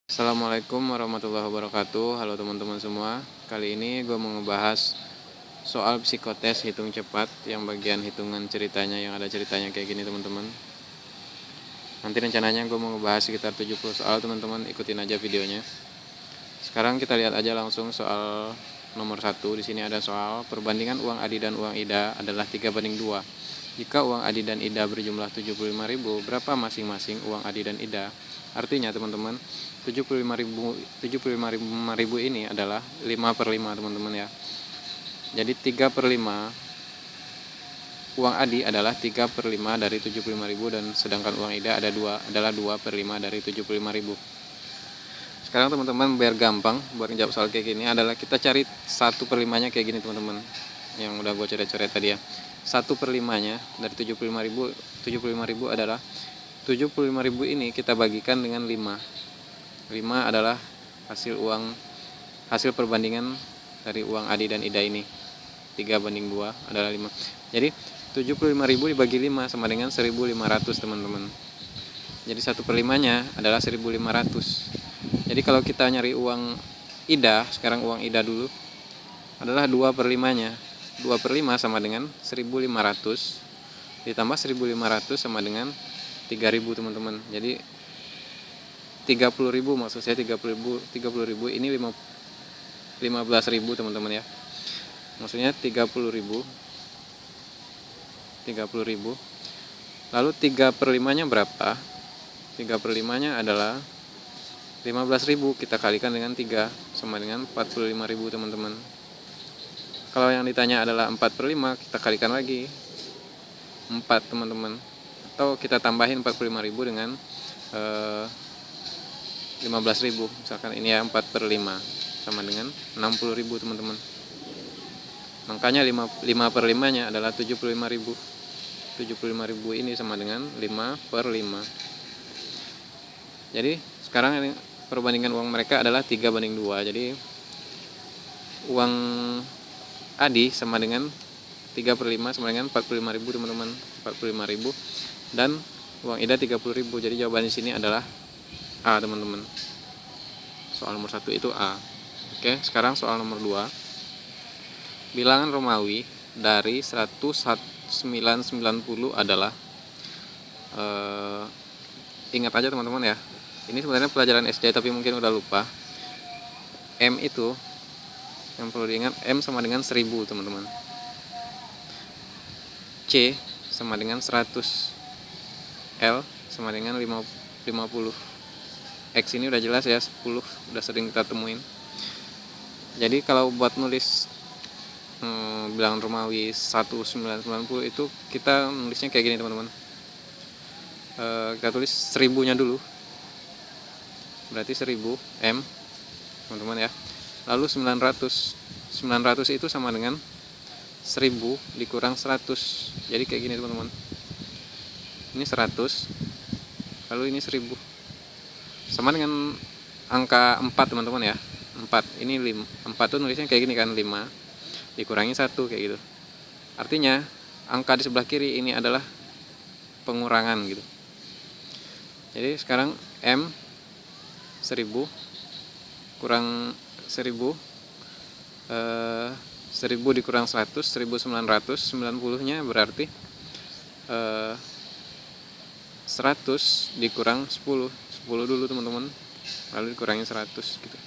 Assalamualaikum warahmatullahi wabarakatuh. Halo teman-teman semua. Kali ini gue mau ngebahas soal psikotes hitung cepat yang bagian hitungan ceritanya, yang ada ceritanya kayak gini teman-teman. Nanti rencananya gue mau ngebahas sekitar 70 soal, teman-teman ikutin aja videonya. Sekarang kita lihat aja langsung soal nomor 1. Di sini ada soal perbandingan uang Adi dan uang Ida adalah 3:2. Jika uang Adi dan Ida berjumlah 75.000, berapa masing-masing uang Adi dan Ida? Artinya teman-teman, 75.000 ini adalah 5/5 teman-teman ya. Jadi 3/5 uang Adi adalah 3/5 dari 75.000, dan sedangkan uang Ida adalah 2/5 dari 75.000. Sekarang teman-teman, biar gampang buat menjawab soal kayak gini adalah kita cari 1/5-nya kayak gini teman-teman, yang udah gue coret-coret tadi ya. 1/5-nya dari 75.000 adalah 75.000 ini kita bagikan dengan 5. 5 adalah hasil perbandingan dari uang Adi dan Ida ini. 3/2 adalah 5. Jadi 75.000 dibagi 5 sama dengan 1.500 teman-teman. Jadi 1/5-nya adalah 1.500. Jadi kalau kita nyari uang Ida, sekarang uang Ida dulu, adalah 2/5-nya. 2/5 sama dengan 1.500 ditambah 1.500 sama dengan 3.000 teman-teman. Jadi 30.000, maksud saya 30.000 ini 15.000 teman-teman ya. Maksudnya 30.000. Lalu 3/5-nya berapa? 3/5-nya adalah 15.000, kita kalikan dengan 3 sama dengan 45.000 teman-teman. Kalau yang ditanya adalah 4/5, kita kalikan lagi 4 teman-teman. Atau kita tambahin 45.000 dengan 15.000. Misalkan ini ya 4/5 sama dengan 60.000 teman-teman. Makanya 5/5-nya adalah 75.000. 75.000 ini sama dengan 5/5. Jadi sekarang ini perbandingan uang mereka adalah 3/2. Jadi uang Adi sama dengan 3/5 sama dengan 45.000 teman-teman. 45.000. Dan uang Ida 30.000. Jadi jawaban di sini adalah A teman-teman. Soal nomor 1 itu A. Oke, sekarang soal nomor 2. Bilangan Romawi dari 100-990 adalah ingat aja teman-teman ya. Ini sebenarnya pelajaran SD tapi mungkin udah lupa. M itu yang perlu diingat, M sama dengan 1000 teman-teman. C sama dengan 100. L sama dengan 50. X ini udah jelas ya, 10 udah sering kita temuin. Jadi kalau buat nulis bilangan Romawi 1990 itu kita nulisnya kayak gini teman-teman. Kita tulis 1000-nya dulu, berarti 1000 M teman-teman ya. Lalu 900 itu sama dengan 1000 dikurang 100. Jadi kayak gini teman-teman. Ini 100, lalu ini 1000, sama dengan angka 4 teman-teman ya. 4 ini 4 tuh nulisnya kayak gini kan, 5 dikurangi 1 kayak gitu. Artinya angka di sebelah kiri ini adalah pengurangan gitu. Jadi sekarang M 1000 kurang 1000, 1000 dikurang 100, 1990-nya berarti 100 dikurang 10 dulu teman-teman, lalu dikurangi 100 gitu.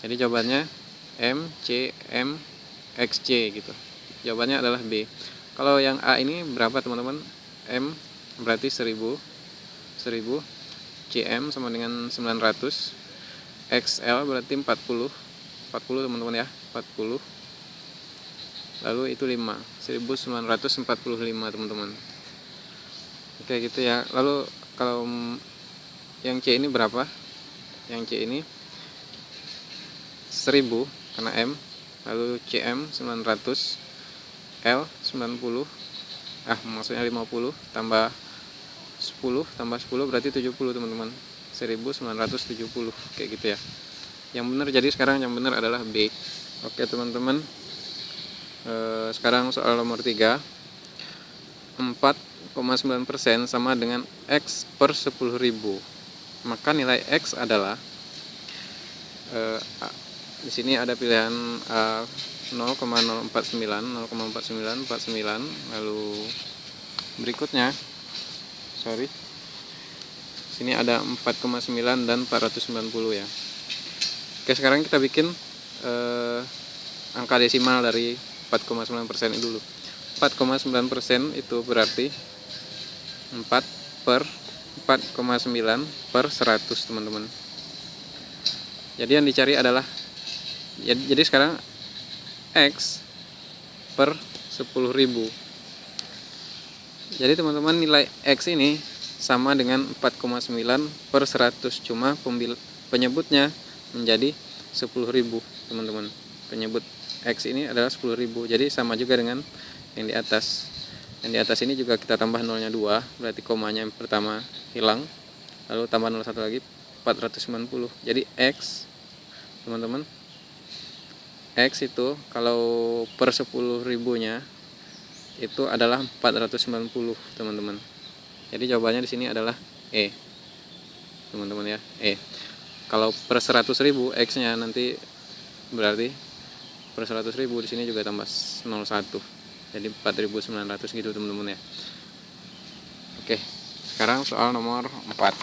Jadi jawabannya M, C, M, X, C gitu. Jawabannya adalah B. Kalau yang A ini berapa teman-teman? M berarti 1000, CM sama dengan 900, XL berarti 40 teman-teman ya, 40. Lalu itu 5, 1945 teman-teman. Oke gitu ya. Lalu kalau yang C ini berapa? Yang C ini 1000 karena M, lalu CM 900, L 90, maksudnya 50 tambah 10 berarti 70 teman-teman. 1970 kayak gitu ya. Yang benar, jadi sekarang yang benar adalah B. Oke teman-teman, sekarang soal nomor 3. 4,9% sama dengan X per 10.000. maka nilai X adalah di sini ada pilihan 0,049, 0,4949, lalu berikutnya sini ada 4,9 dan 490 ya. Oke, sekarang kita bikin angka desimal dari 4,9% ini dulu. 4,9% itu berarti 4/4,9 per 100 teman-teman. Jadi yang dicari adalah, jadi sekarang X per 10.000. Jadi teman-teman, nilai X ini sama dengan 4,9 per 100, cuma penyebutnya menjadi 10.000 teman-teman. Penyebut X ini adalah 10.000, jadi sama juga dengan yang di atas. Yang di atas ini juga kita tambah nolnya 2, berarti komanya yang pertama hilang, lalu tambah 01 lagi, 490. Jadi X teman-teman, X itu kalau per 10.000 nya itu adalah 490 teman-teman. Jadi jawabannya di sini adalah E teman-teman ya, E. Kalau per 100.000 X nya nanti berarti per 100.000 di sini juga tambah 01, jadi 4.900 gitu teman-teman ya. Oke, sekarang soal nomor 4.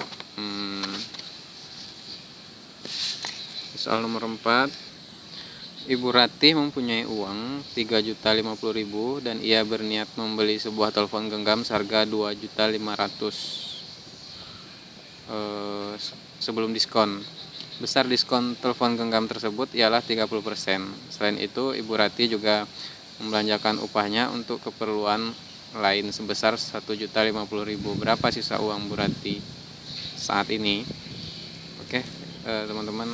Soal nomor 4, Ibu Ratih mempunyai uang 3.050.000 dan ia berniat membeli sebuah telepon genggam seharga 2.500.000 sebelum diskon. Besar diskon telepon genggam tersebut ialah 30%. Selain itu, Ibu Ratih juga membelanjakan upahnya untuk keperluan lain sebesar 1.050.000. Berapa sisa uang Bu Ratih saat ini? Oke, teman-teman,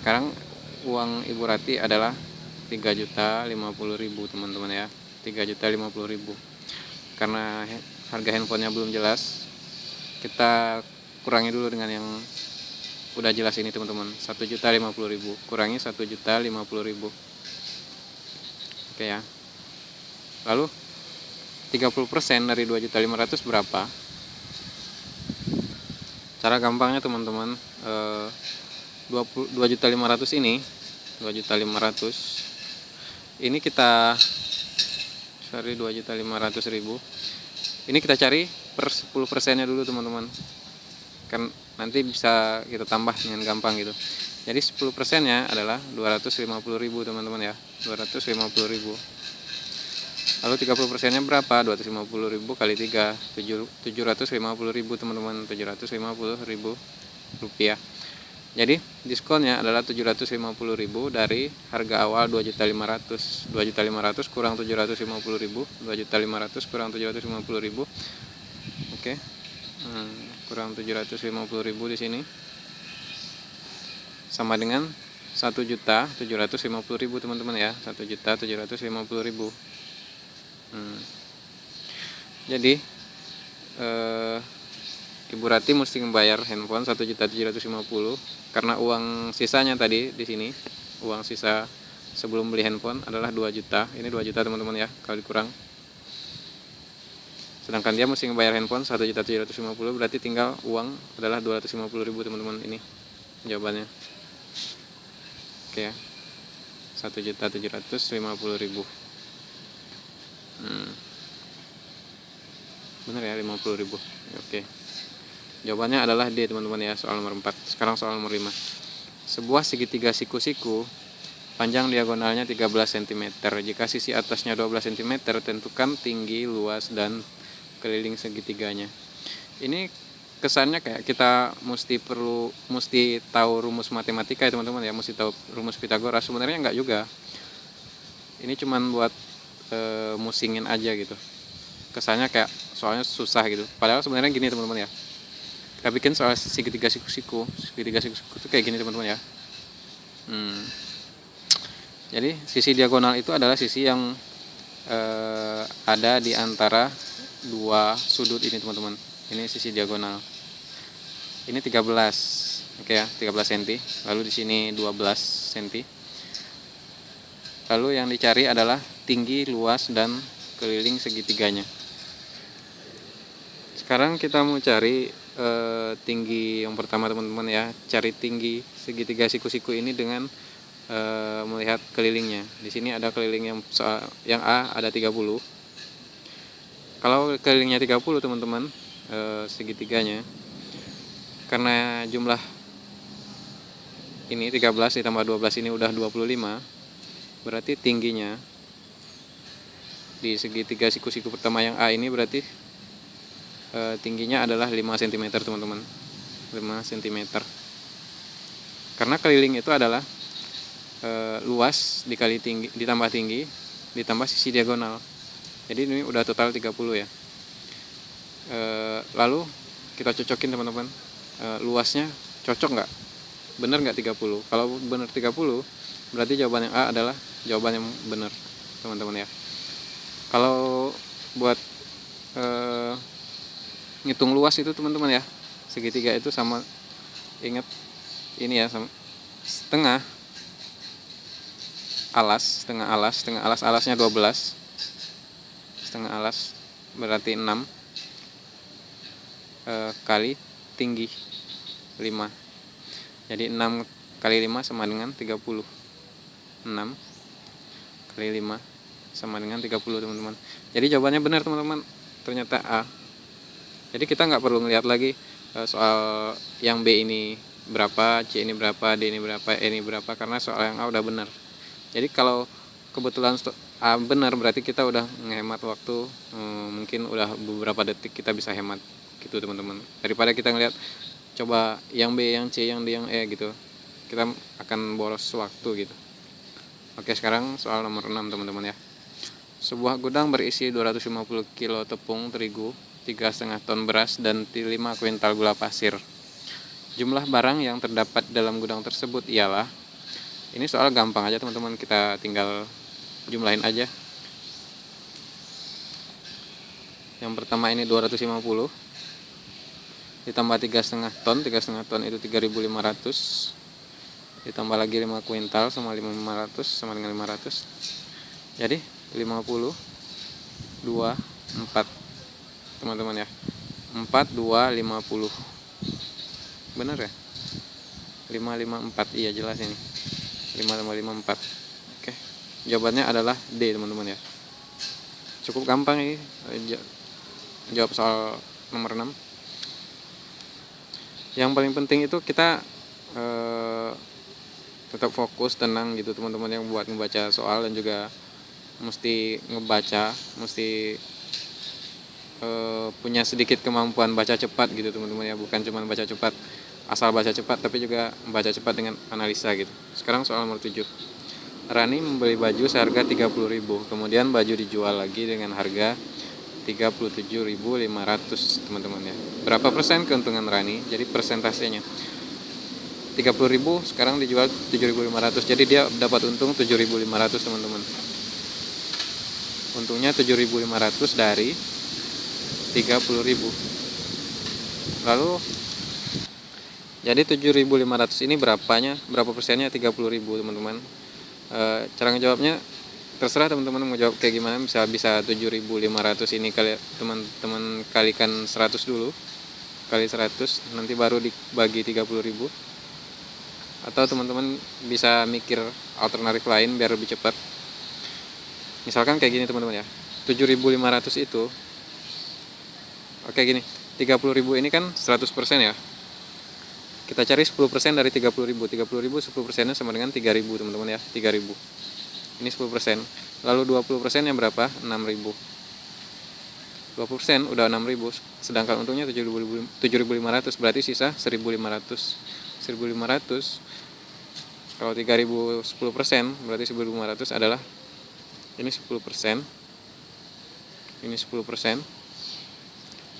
sekarang uang Ibu Ratih adalah 3.050.000 teman-teman ya, 3.050.000. Karena harga handphonenya belum jelas, kita kurangi dulu dengan yang udah jelas ini teman-teman. 1.050.000 kurangi 1.050.000. Oke ya. Lalu 30% dari 2.500.000 berapa? Cara gampangnya teman-teman, 2.500.000 ini, 2.500.000 ini kita cari 2.500.000. Ini kita cari per 10%-nya dulu teman-teman. Kan nanti bisa kita tambah dengan gampang gitu. Jadi 10%-nya adalah 250.000 teman-teman ya, 250.000. Lalu 30%-nya berapa? 250.000 kali 3, 750.000 teman-teman, 750.000 rupiah. Jadi diskonnya adalah 750.000 dari harga awal 2.500.000. 2.500.000 kurang 750.000, 2.500.000 kurang 750.000. Oke. Kurang 750.000 di sini sama dengan 1.750.000 teman-teman ya, 1.750.000. Jadi Ibu Ratih mesti membayar handphone 1.750.000 karena uang sisanya tadi di sini, uang sisa sebelum beli handphone adalah 2 juta. Ini 2 juta teman-teman ya, kalau dikurang. Sedangkan dia mesti membayar handphone 1.750.000, berarti tinggal uang adalah 250.000 teman-teman. Ini jawabannya. Oke ya, 1.750.000. Benar ya, 50.000. Oke. Jawabannya adalah D teman-teman ya, soal nomor 4. Sekarang soal nomor 5. Sebuah segitiga siku-siku panjang diagonalnya 13 cm. Jika sisi atasnya 12 cm, tentukan tinggi, luas, dan keliling segitiganya. Ini kesannya kayak kita mesti tahu rumus matematika ya teman-teman ya, mesti tahu rumus Pitagoras. Sebenarnya enggak juga. Ini cuman buat musingin aja gitu. Kesannya kayak soalnya susah gitu. Padahal sebenarnya gini teman-teman ya. Kita bikin soal segitiga siku-siku. Segitiga siku-siku itu kayak gini teman-teman ya. Jadi sisi diagonal itu adalah sisi yang ada di antara dua sudut ini teman-teman. Ini sisi diagonal. Ini 13. Oke ya, 13 cm. Lalu di sini 12 cm. Lalu yang dicari adalah tinggi, luas, dan keliling segitiganya. Sekarang kita mau cari tinggi yang pertama teman-teman ya, cari tinggi segitiga siku-siku ini dengan melihat kelilingnya. Di sini ada keliling yang A ada 30. Kalau kelilingnya 30 teman-teman, segitiganya, karena jumlah ini 13 ditambah 12 ini udah 25, berarti tingginya di segitiga siku-siku pertama yang A ini berarti tingginya adalah 5 cm teman-teman, 5 cm. Karena keliling itu adalah luas dikali tinggi ditambah tinggi ditambah sisi diagonal. Jadi ini udah total 30 ya. Lalu kita cocokin teman-teman, luasnya cocok nggak, bener nggak 30. Kalau bener 30 berarti jawaban yang A adalah jawaban yang bener teman-teman ya. Kalau buat ngitung luas itu teman-teman ya, segitiga itu sama, ingat ini ya, sama setengah alas, alasnya 12, setengah alas berarti 6 kali tinggi 5. Jadi 6 kali 5 sama dengan 30. 6 kali 5 sama dengan 30 teman-teman. Jadi jawabannya benar teman-teman, ternyata A. Jadi kita nggak perlu ngeliat lagi soal yang B ini berapa, C ini berapa, D ini berapa, E ini berapa, karena soal yang A udah benar. Jadi kalau kebetulan A benar berarti kita udah ngehemat waktu, mungkin udah beberapa detik kita bisa hemat gitu teman-teman. Daripada kita ngeliat coba yang B, yang C, yang D, yang E gitu, kita akan boros waktu gitu. Oke, sekarang soal nomor 6 teman-teman ya. Sebuah gudang berisi 250 kilo tepung terigu, 3,5 ton beras, dan 5 kuintal gula pasir. Jumlah barang yang terdapat dalam gudang tersebut ialah, ini soal gampang aja teman-teman, kita tinggal jumlahin aja. Yang pertama ini 250 ditambah 3,5 ton, 3,5 ton itu 3.500, ditambah lagi 5 kuintal sama 500 sama dengan 500. Jadi 50 2 4 teman-teman ya. 4 2 50. Benar ya? 5 5 4. Iya jelas ini. 5 tambah 5 4. Oke. Jawabannya adalah D teman-teman ya. Cukup gampang ini jawab soal nomor 6. Yang paling penting itu kita tetap fokus, tenang gitu teman-teman yang buat ngebaca soal, dan juga mesti ngebaca, mesti punya sedikit kemampuan baca cepat gitu teman-teman ya, bukan cuma baca cepat asal baca cepat, tapi juga baca cepat dengan analisa gitu. Sekarang soal nomor 7. Rani membeli baju seharga 30.000, kemudian baju dijual lagi dengan harga 37.500 teman-teman ya. Berapa persen keuntungan Rani? Jadi persentasenya 30.000 sekarang dijual 7.500, jadi dia dapat untung 7.500 teman-teman. Untungnya 7.500 dari 30.000. Lalu jadi 7.500 ini berapa persennya? 30.000 teman-teman. Cara ngejawabnya terserah teman-teman mau jawab kayak gimana. Bisa 7.500 ini kali teman-teman kalikan 100 dulu, kali 100 nanti baru dibagi 30.000. Atau teman-teman bisa mikir alternatif lain biar lebih cepat. Misalkan kayak gini teman-teman ya, 7.500 itu oke gini, 30.000 ini kan 100% ya. Kita cari 10% dari 30.000. 30.000 10%-nya sama dengan 3.000 teman-teman ya, 3.000. Ini 10%. Lalu 20% yang berapa? 6.000. 20% udah 6.000, sedangkan untungnya 7.500, berarti sisa 1.500. 1.500 kalau 3.000 10%, berarti 1.500 adalah ini 10%, ini 10%,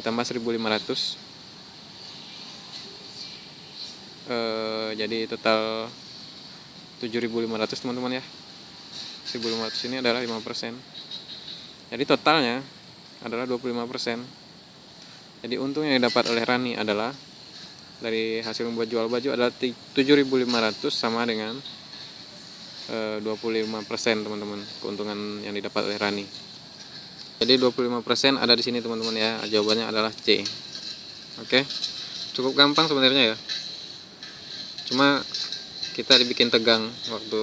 ditambah 1.500, jadi total 7.500 teman-teman ya. 1.500 ini adalah 5%, jadi totalnya adalah 25%. Jadi untung yang didapat oleh Rani adalah dari hasil membuat jual baju adalah 7.500 sama dengan 25% teman-teman, keuntungan yang didapat oleh Rani. Jadi 25% ada di sini teman-teman ya. Jawabannya adalah C. Oke. Cukup gampang sebenarnya ya, cuma kita dibikin tegang waktu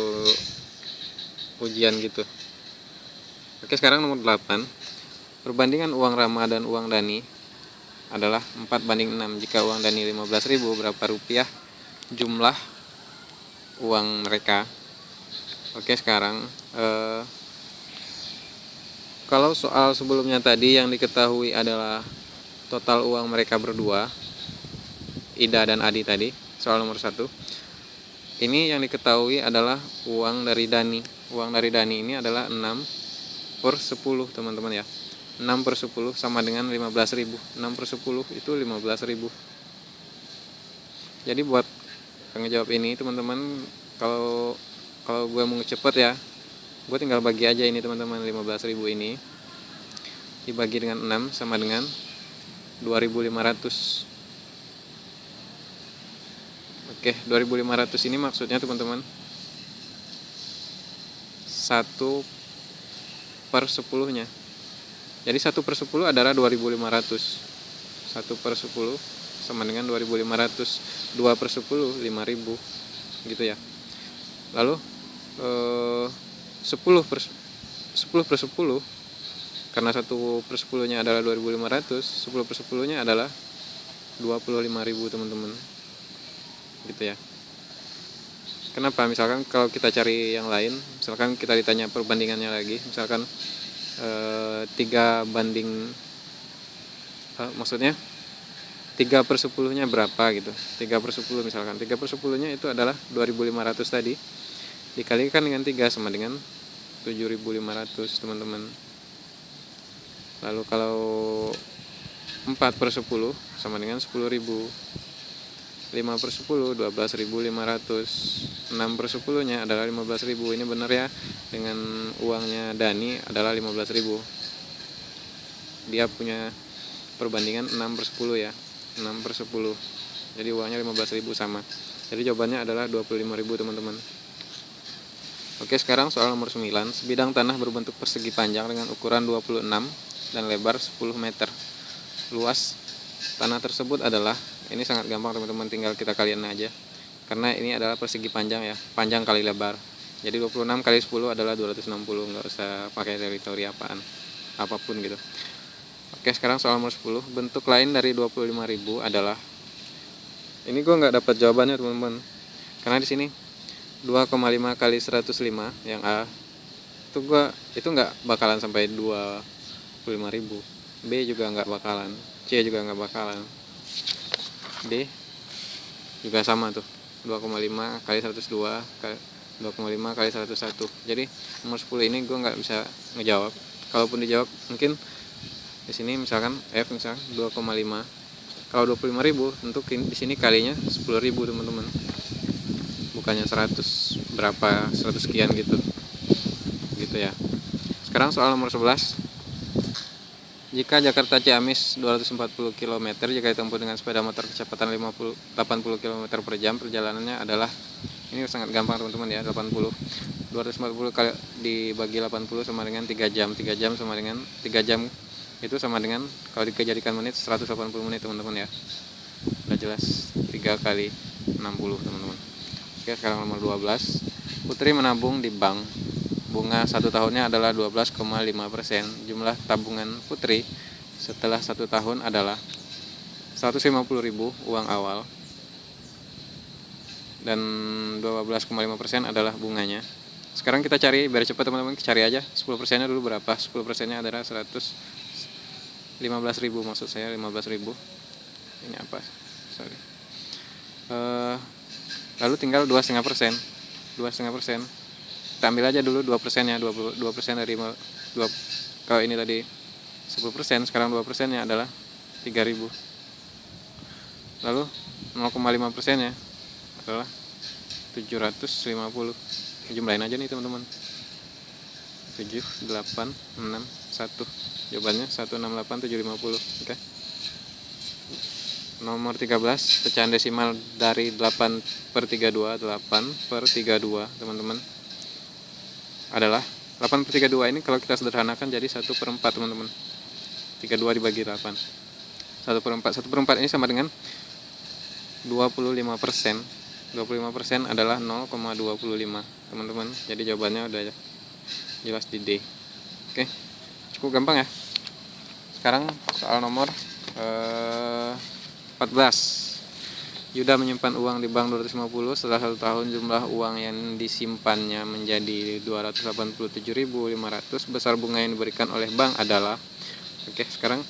ujian gitu. Oke, sekarang nomor 8. Perbandingan uang Rama dan uang Dani adalah 4:6. Jika uang Dani 15.000, berapa rupiah jumlah uang mereka? Oke, sekarang kalau soal sebelumnya tadi yang diketahui adalah total uang mereka berdua, Ida dan Adi tadi, soal nomor 1. Ini yang diketahui adalah uang dari Dani. Uang dari Dani ini adalah 6/10, teman-teman ya. 6/10 sama dengan 15.000. 6/10 itu 15.000. Jadi buat ngejawab ini teman-teman, kalau gue mau cepet ya, gue tinggal bagi aja ini teman-teman. 15.000 ini dibagi dengan 6 sama dengan 2.500. Oke, 2.500 ini maksudnya teman-teman 1/10-nya. Jadi 1/10 adalah 2.500. 1/10 sama dengan 2.500. 2/10 5.000 gitu ya. Lalu 10/10 karena 1/10-nya adalah 2.500, 10/10-nya adalah 25.000 teman-teman. Gitu ya. Kenapa? Misalkan kalau kita cari yang lain, misalkan kita ditanya perbandingannya lagi, misalkan 3/10-nya berapa gitu. 3/10 misalkan. 3/10-nya itu adalah 2.500 tadi. Dikalikan dengan 3 sama dengan 7.500 teman-teman. Lalu kalau 4/10 sama dengan 10.000. 5/10 12.500. 6/10-nya adalah 15.000. Ini benar ya, dengan uangnya Dani adalah 15.000. Dia punya perbandingan 6/10 ya. 6/10. Jadi uangnya 15.000 sama. Jadi jawabannya adalah 25.000 teman-teman. Oke, sekarang soal nomor 9. Sebidang tanah berbentuk persegi panjang dengan ukuran 26 dan lebar 10 meter. Luas tanah tersebut adalah, ini sangat gampang teman-teman, tinggal kita kalian aja. Karena ini adalah persegi panjang ya, panjang kali lebar. Jadi 26 kali 10 adalah 260, nggak usah pakai teritori apapun gitu. Oke, sekarang soal nomor 10. Bentuk lain dari 25.000 adalah, ini gue nggak dapat jawabannya teman-teman. Karena di sini 2,5 kali 105 yang A itu nggak bakalan sampai 25.000. B juga nggak bakalan, C juga nggak bakalan, D juga sama tuh, 2,5 kali 102 2,5 kali 101. Jadi nomor 10 ini gue nggak bisa ngejawab. Kalaupun dijawab mungkin di sini misalkan F misalkan 2,5. Kalau 25.000 tentu di sini kalinya 10.000 teman-teman. Bukannya 100 berapa, 100 sekian gitu ya. Sekarang soal nomor 11. Jika Jakarta Ciamis 240 km, jika ditempuh dengan sepeda motor kecepatan 80 km per jam, perjalanannya adalah, ini sangat gampang teman-teman ya, 240 kali dibagi 80 sama dengan 3 jam. 3 jam sama dengan 3 jam itu sama dengan, kalau dijadikan menit, 180 menit teman-teman ya. Udah jelas, 3 kali 60 teman-teman. Oke, sekarang nomor 12. Putri menabung di bank. Bunga 1 tahunnya adalah 12,5%. Jumlah tabungan Putri setelah 1 tahun adalah 150.000 uang awal dan 12,5% adalah bunganya. Sekarang kita cari, biar cepat teman-teman, cari aja 10%-nya dulu berapa. 10%-nya adalah 115.000, maksud saya 15.000. Ini apa? Sorry. Lalu tinggal 2,5%. 2,5%. Kita ambil aja dulu 2%-nya. 2% dari 2, kalau ini tadi 10%, sekarang 2%-nya adalah 3.000. Lalu 0,5%-nya adalah 750. Jumlahin aja nih teman-teman. 7, 8, 6, 1. Jawabannya 168,750. Oke. Nomor 13, pecahan desimal dari 8/32, 8/32 teman-teman, adalah 8/32 ini kalau kita sederhanakan jadi 1/4 teman-teman. 32 dibagi 8, 1/4. 1/4 ini sama dengan 25%. 25% adalah 0,25 teman-teman. Jadi jawabannya udah jelas di D. Oke, cukup gampang ya. Sekarang soal nomor 14. Yuda menyimpan uang di bank 250. Setelah 1 tahun jumlah uang yang disimpannya menjadi 287.500. Besar bunga yang diberikan oleh bank adalah. Oke, sekarang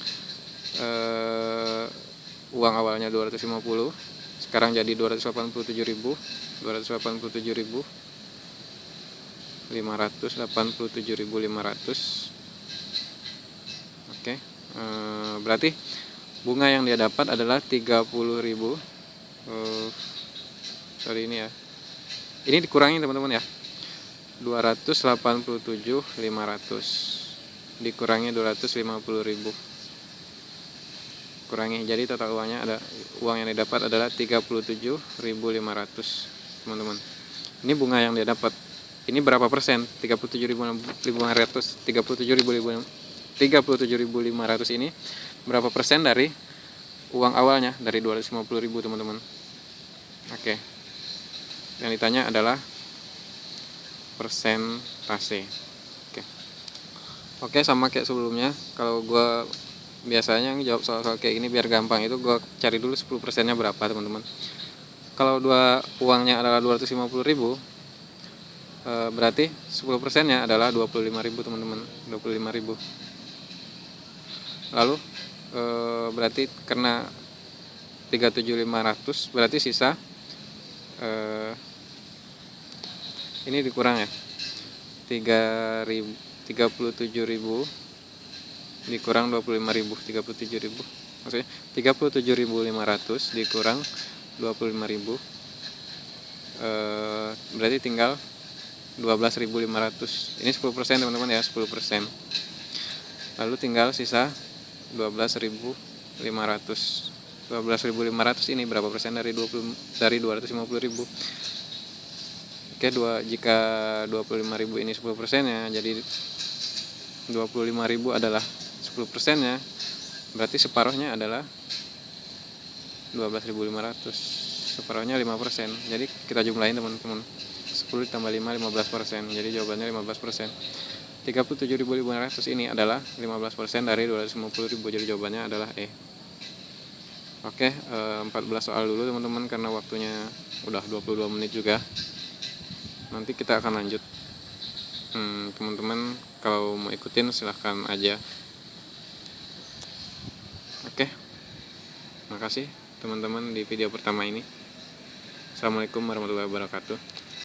uang awalnya 250, sekarang jadi 287.000. 287.500. Oke, berarti bunga yang dia dapat adalah 30.000. Sorry ini ya, ini dikurangi teman-teman ya, 287.500 dikurangi 250.000, kurangi, jadi total uangnya ada, uang yang didapat adalah 37.500 teman-teman. Ini bunga yang dia dapat, ini berapa persen? 37.500 ini berapa persen dari uang awalnya, dari 250.000 teman-teman. Oke, yang ditanya adalah persentase. Oke, sama kayak sebelumnya. Kalau gue biasanya jawab soal-soal kayak gini biar gampang, itu gue cari dulu 10%-nya berapa teman-teman. Kalau uangnya adalah 250.000, berarti 10%-nya adalah 25.000 teman-teman. 25.000. Lalu berarti karena 37.500, berarti sisa ini dikurang ya, 37.000 dikurang 25.000. 37.000 maksudnya 37.500 dikurang 25.000, berarti tinggal 12.500. Ini 10% teman-teman ya, 10%. Lalu tinggal sisa 12.500. 12.500 ini berapa persen dari 250.000? Oke, jika 25.000 ini 10%-nya, jadi 25.000 adalah 10%-nya, berarti separuhnya adalah 12.500. Separuhnya 5%. Jadi kita jumlahin teman-teman. 10 ditambah 5, 15%. Jadi jawabannya 15%. 37.500 ini adalah 15% dari 250.000. Jadi jawabannya adalah E. Oke, 14 soal dulu teman-teman, karena waktunya udah 22 menit juga. Nanti kita akan lanjut. Teman-teman kalau mau ikutin silahkan aja. Oke, makasih teman-teman di video pertama ini. Assalamualaikum warahmatullahi wabarakatuh.